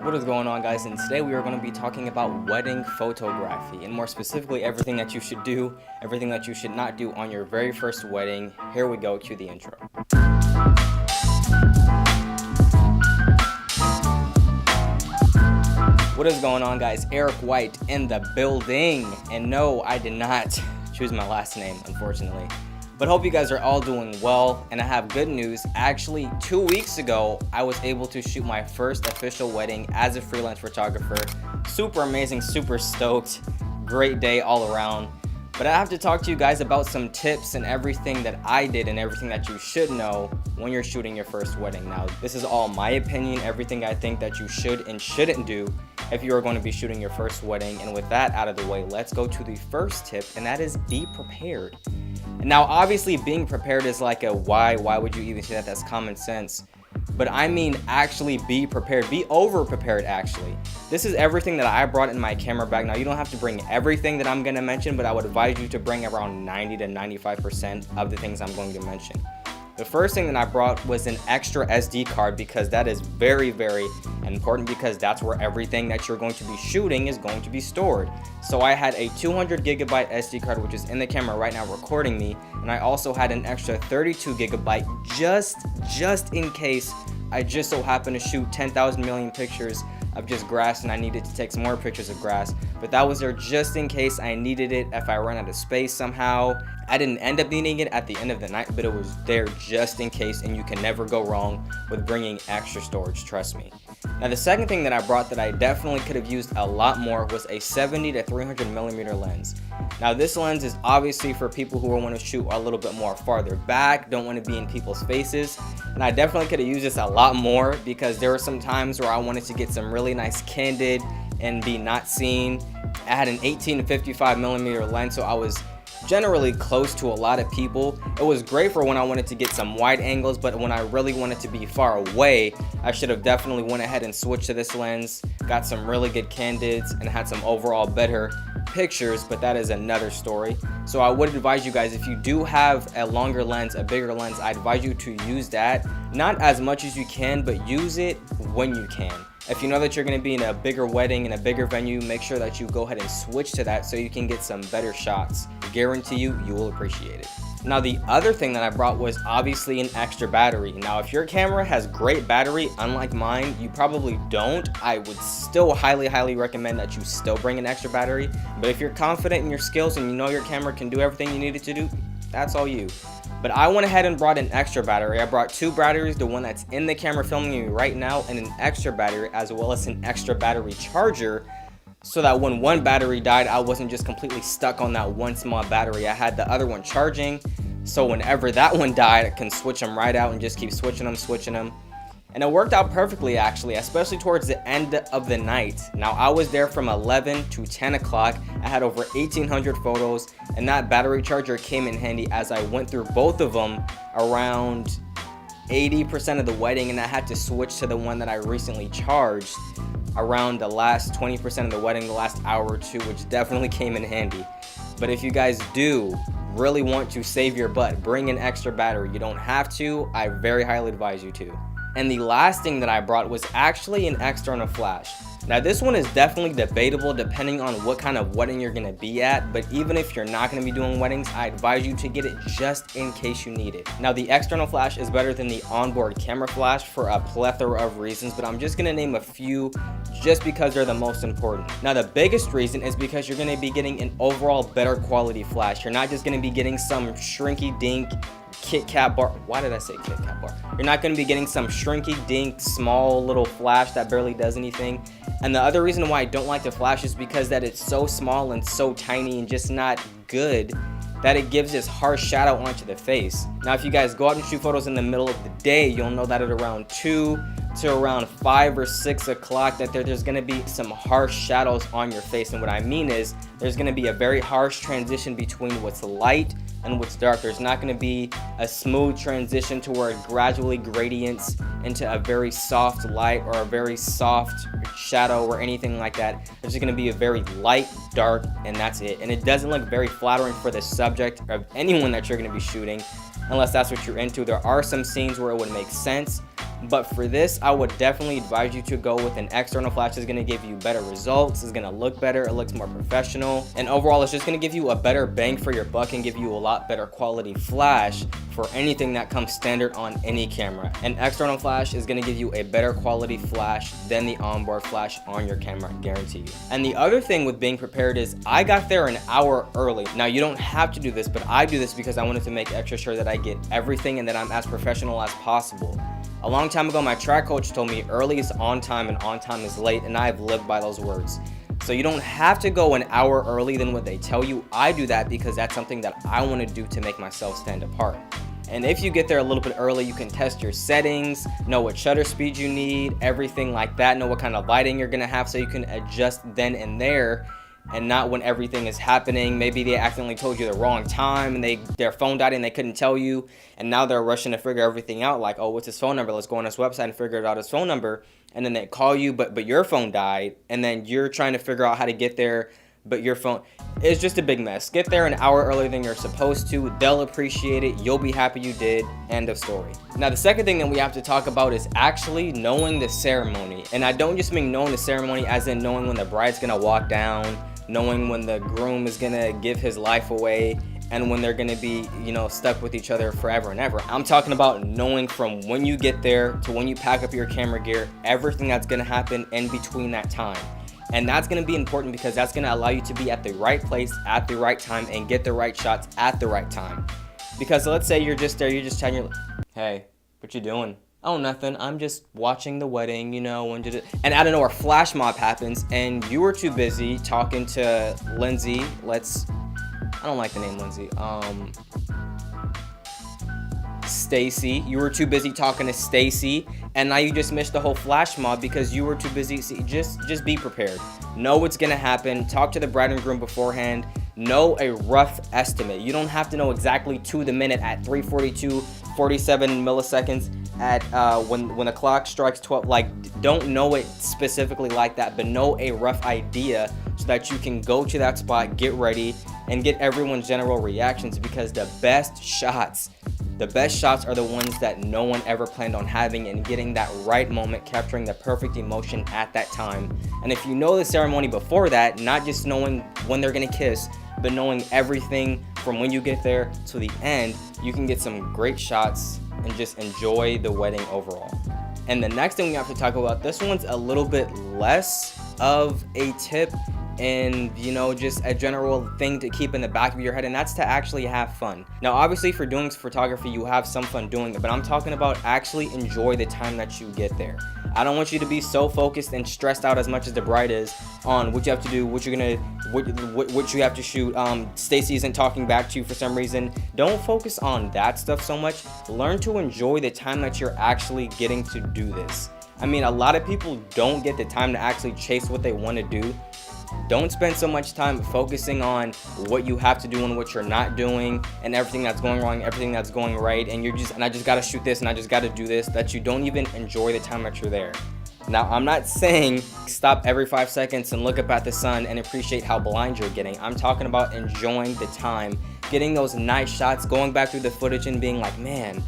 What is going on, guys? And today we are going to be talking about wedding photography, and more specifically everything that you should do, everything that you should not do on your very first wedding. Here we go, to the intro. What is going on, guys? Eric White in the building. And no, I did not choose my last name, unfortunately. But hope you guys are all doing well, and I have good news. Actually, 2 weeks ago, I was able to shoot my first official wedding as a freelance photographer. Super amazing, super stoked. Great day all around. But I have to talk to you guys about some tips and everything that I did and everything that you should know when you're shooting your first wedding. Now, this is all my opinion, everything I think that you should and shouldn't do if you are going to be shooting your first wedding. And with that out of the way, let's go to the first tip, and that is be prepared. Now, obviously, being prepared is like a why would you even say that? That's common sense. But I mean, actually be prepared. Be over prepared, actually. This is everything that I brought in my camera bag. Now, you don't have to bring everything that I'm going to mention, but I would advise you to bring around 90 to 95% of the things I'm going to mention. The first thing that I brought was an extra SD card, because that is very, very important, because that's where everything that you're going to be shooting is going to be stored. So I had a 200 gigabyte SD card, which is in the camera right now recording me, and I also had an extra 32 gigabyte just in case I just so happened to shoot 10,000 million pictures of just grass and I needed to take some more pictures of grass. But that was there just in case I needed it if I ran out of space somehow. I didn't end up needing it at the end of the night, but it was there just in case, and you can never go wrong with bringing extra storage, trust me. Now, the second thing that I brought that I definitely could have used a lot more was a 70 to 300 millimeter lens. Now, this lens is obviously for people who want to shoot a little bit more farther back, don't want to be in people's faces, and I definitely could have used this a lot more, because there were some times where I wanted to get some really nice candid and be not seen. I had an 18 to 55 millimeter lens, so I was generally close to a lot of people. It was great for when I wanted to get some wide angles, but when I really wanted to be far away, I should have definitely went ahead and switched to this lens, got some really good candids, and had some overall better pictures, but that is another story. So I would advise you guys, if you do have a longer lens, a bigger lens, I advise you to use that. Not as much as you can, but use it when you can. If you know that you're going to be in a bigger wedding, in a bigger venue, make sure that you go ahead and switch to that so you can get some better shots. Guarantee you will appreciate it. Now, the other thing that I brought was obviously an extra battery. Now, if your camera has great battery, unlike mine, you probably don't. I would still highly recommend that you still bring an extra battery. But if you're confident in your skills and you know your camera can do everything you need it to do, that's all you. But I went ahead and brought an extra battery. I brought two batteries, the one that's in the camera filming me right now, and an extra battery, as well as an extra battery charger, so that when one battery died, I wasn't just completely stuck on that one small battery. I had the other one charging, so whenever that one died, I can switch them right out and just keep switching them. And it worked out perfectly, actually, especially towards the end of the night. Now, I was there from 11 to 10 o'clock. I had over 1,800 photos, and that battery charger came in handy as I went through both of them around 80% of the wedding, and I had to switch to the one that I recently charged around the last 20% of the wedding, the last hour or two, which definitely came in handy. But if you guys do really want to save your butt, bring an extra battery. You don't have to. I very highly advise you to. And the last thing that I brought was actually an external flash. Now, this one is definitely debatable depending on what kind of wedding you're going to be at, but even if you're not going to be doing weddings, I advise you to get it just in case you need it. Now, the external flash is better than the onboard camera flash for a plethora of reasons, but I'm just going to name a few just because they're the most important. Now, the biggest reason is because you're going to be getting an overall better quality flash. You're not just going to be getting some shrinky dink Kit Kat bar. Why did I say Kit Kat bar? You're not going to be getting some shrinky dink small little flash that barely does anything. And the other reason why I don't like the flash is because that it's so small and so tiny and just not good that it gives this harsh shadow onto the face. Now, if you guys go out and shoot photos in the middle of the day, you'll know that at around 2 to around 5 or 6 o'clock that there's going to be some harsh shadows on your face. And what I mean is there's going to be a very harsh transition between what's light and what's dark. There's not going to be a smooth transition to where it gradually gradients into a very soft light or a very soft shadow or anything like that. There's just going to be a very light, dark, and that's it. And it doesn't look very flattering for the subject of anyone that you're going to be shooting, unless that's what you're into. There are some scenes where it would make sense, But for this, I would definitely advise you to go with an external flash. It's going to give you better results. It's going to look better. It looks more professional. And overall, it's just going to give you a better bang for your buck and give you a lot better quality flash for anything that comes standard on any camera. An external flash is going to give you a better quality flash than the onboard flash on your camera, I guarantee you. And the other thing with being prepared is I got there an hour early. Now, you don't have to do this, but I do this because I wanted to make extra sure that I get everything and that I'm as professional as possible. A long time ago, my track coach told me early is on time and on time is late, and I've lived by those words. So you don't have to go an hour early than what they tell you. I do that because that's something that I want to do to make myself stand apart. And if you get there a little bit early, you can test your settings, know what shutter speed you need, everything like that, know what kind of lighting you're gonna have so you can adjust then and there, and not when everything is happening. Maybe they accidentally told you the wrong time and their phone died and they couldn't tell you, and now they're rushing to figure everything out, like, oh, what's his phone number? Let's go on his website and figure out his phone number. And then they call you, but your phone died, and then you're trying to figure out how to get there, but your phone, it's just a big mess. Get there an hour earlier than you're supposed to. They'll appreciate it. You'll be happy you did. End of story. Now, the second thing that we have to talk about is actually knowing the ceremony. And I don't just mean knowing the ceremony as in knowing when the bride's gonna walk down, knowing when the groom is gonna give his life away, and when they're gonna be, stuck with each other forever and ever. I'm talking about knowing from when you get there to when you pack up your camera gear, everything that's gonna happen in between that time. And that's gonna be important because that's gonna allow you to be at the right place at the right time and get the right shots at the right time. Because let's say you're just there, you're just chatting, hey, what you doing? Oh, nothing. I'm just watching the wedding, and out of nowhere, flash mob happens, and you were too busy talking to Lindsay. I don't like the name Lindsay. Stacy. You were too busy talking to Stacy, and now you just missed the whole flash mob because you were too busy. See, just be prepared. Know what's gonna happen. Talk to the bride and groom beforehand. Know a rough estimate. You don't have to know exactly to the minute at 3:42, 47 milliseconds at when the clock strikes 12. Don't know it specifically like that, but know a rough idea so that you can go to that spot, get ready, and get everyone's general reactions, because the best shots are the ones that no one ever planned on having, and getting that right moment, capturing the perfect emotion at that time. And if you know the ceremony before that, not just knowing when they're gonna kiss, but knowing everything from when you get there to the end, you can get some great shots and just enjoy the wedding overall. And the next thing we have to talk about, this one's a little bit less of a tip and just a general thing to keep in the back of your head, and that's to actually have fun. Now, obviously, for doing photography, you have some fun doing it, but I'm talking about actually enjoy the time that you get there. I don't want you to be so focused and stressed out as much as the bride is on what you have to do, what you have to shoot. Stacy isn't talking back to you for some reason. Don't focus on that stuff so much. Learn to enjoy the time that you're actually getting to do this. I mean, a lot of people don't get the time to actually chase what they want to do. Don't spend so much time focusing on what you have to do and what you're not doing, and everything that's going wrong, everything that's going right, and I just gotta shoot this and I just gotta do this, that you don't even enjoy the time that you're there. Now, I'm not saying stop every 5 seconds and look up at the sun and appreciate how blind you're getting. I'm talking about enjoying the time, getting those nice shots, going back through the footage and being like, man,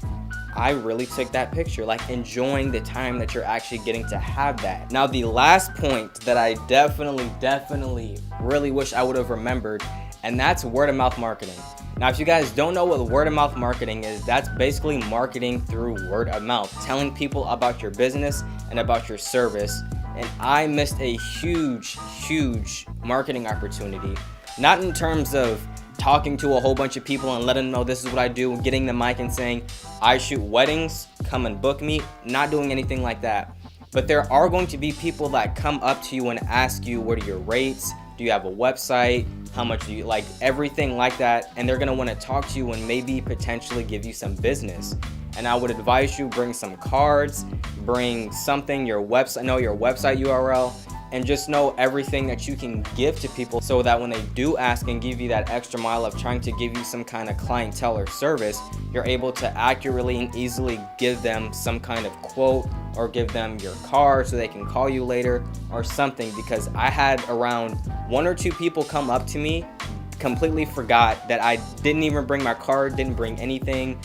I really took that picture, enjoying the time that you're actually getting to have that. Now, the last point that I definitely really wish I would have remembered, and that's word of mouth marketing. Now, if you guys don't know what word of mouth marketing is, that's basically marketing through word of mouth, telling people about your business and about your service. And I missed a huge marketing opportunity, not in terms of talking to a whole bunch of people and letting them know this is what I do, getting the mic and saying, I shoot weddings, come and book me, not doing anything like that. But there are going to be people that come up to you and ask you, what are your rates? Do you have a website? How much do you like? Everything like that. And they're gonna wanna talk to you and maybe potentially give you some business. And I would advise you bring some cards, bring something, your website URL, and just know everything that you can give to people so that when they do ask and give you that extra mile of trying to give you some kind of clientele or service, you're able to accurately and easily give them some kind of quote or give them your card so they can call you later or something. Because I had around 1 or 2 people come up to me, completely forgot that I didn't even bring my card, didn't bring anything.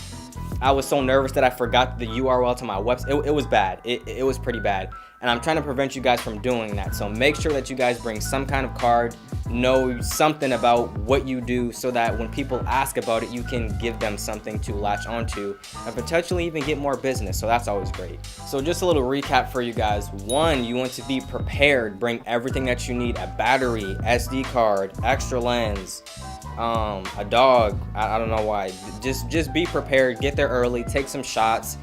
I was so nervous that I forgot the URL to my website. It was bad. It was pretty bad. And I'm trying to prevent you guys from doing that. So make sure that you guys bring some kind of card, know something about what you do, so that when people ask about it, you can give them something to latch onto and potentially even get more business. So that's always great. So just a little recap for you guys. One, you want to be prepared. Bring everything that you need: a battery, SD card, extra lens, a dog. I don't know why. Just be prepared. Get there early. Take some shots.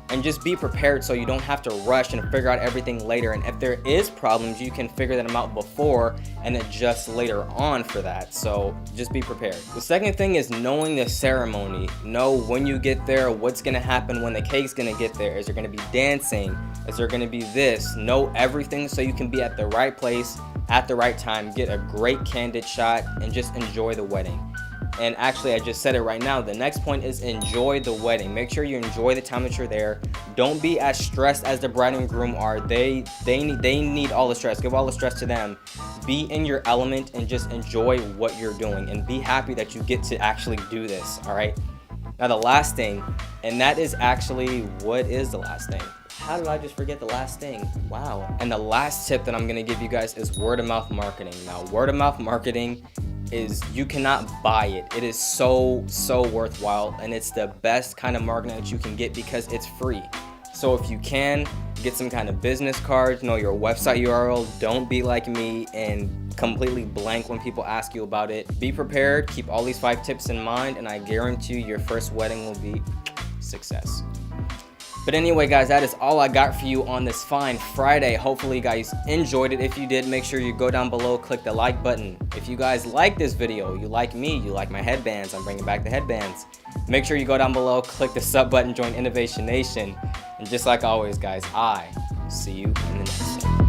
And just be prepared so you don't have to rush and figure out everything later. And if there is problems, you can figure them out before and adjust later on for that. So just be prepared. The second thing is knowing the ceremony. Know when you get there, what's gonna happen when the cake's gonna get there. Is there gonna be dancing? Is there gonna be this? Know everything so you can be at the right place at the right time, get a great candid shot, and just enjoy the wedding. And actually, I just said it right now. The next point is enjoy the wedding. Make sure you enjoy the time that you're there. Don't be as stressed as the bride and groom are. They need all the stress. Give all the stress to them. Be in your element and just enjoy what you're doing, and be happy that you get to actually do this. All right. Now the last thing, and that is actually, what is the last thing? How did I just forget the last thing? Wow. And the last tip that I'm gonna give you guys is word of mouth marketing. Now, word of mouth marketing is, you cannot buy it. It is so worthwhile, and it's the best kind of marketing that you can get because it's free. So if you can, get some kind of business cards, know your website URL. Don't be like me and completely blank when people ask you about it. Be prepared, keep all these 5 tips in mind, and I guarantee you your first wedding will be success. But anyway, guys, that is all I got for you on this fine Friday. Hopefully you guys enjoyed it. If you did, make sure you go down below, click the like button. If you guys like this video, you like me, you like my headbands, I'm bringing back the headbands, make sure you go down below, click the sub button, join Innovation Nation. And just like always, guys, I see you in the next one.